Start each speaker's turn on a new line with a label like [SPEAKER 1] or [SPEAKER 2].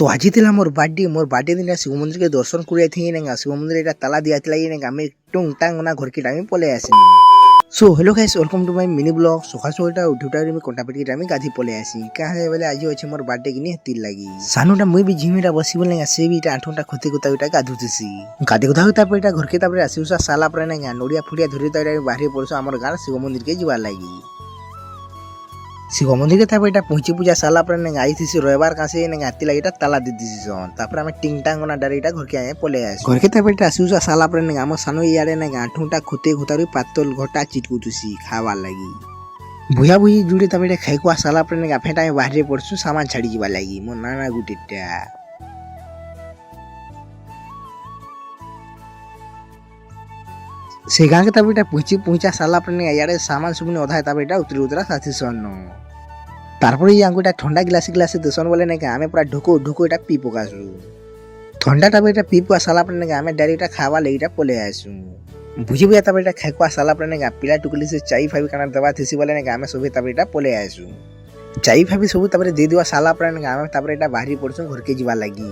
[SPEAKER 1] तो आज ଥିଲା मोर बर्थडे दिन शिव मंदिर के दर्शन कर शिव मंदिर एटा ताला दिया आम टुंग टांग घर के टाइम पले आसी। So hello guys welcome to my mini blog. सखा सखा उठुटा में कंटा पेटी टाइम गाधी पले आसी कहाँ बोले आज अच्छे मोर बर्थडे की नहीं लगी सानुटा मुई भी झिमेटा बसी बोले से भी आठुटा खोते कोता गाधुसी गाधे कोता होता घर के आसी साला नड़िया फुड़िया धरी बाहर पड़ो आम गाँव शिव मंदिर के जीवार लगी। शिव मंदिर के तापर पहुंची पूजा साला आई थी रविवार का से आती लगे ताला दी दी आम टिंग टांग डायरेक्ट घर के आए पले आस घर के तापर आसी साला आम सानो इे आठुटा खुते खुतारू पातल घटा चिटकुतुसी खावार लगी भुया भुई जुड़े तापर खाइकुआ साला फेटा बाहर पड़सु सामान छाड़ी जावा लगी मो नाना गुटेटा से गाँव के तापर पहुंचा साला इे सामान सब अधा तापर उतरी उतरा साथी सन तारपर ये ठंडा गिलास गिलास देसन बोले ना आम पूरा ढुको ढुको एटा पी पकासु ठंडा तापर पी पुआ साला आम डायरेक्ट खावा लगे पले आसु बुझी बुझा तापर खाइकुआ साला पिला टुकली से चाई फाई काना दवा थी बोले ना आम सब तापर पले आसु चाई फाई सब दे दिवा साला आम बाहरी पड़सु घर के जीवा लगी।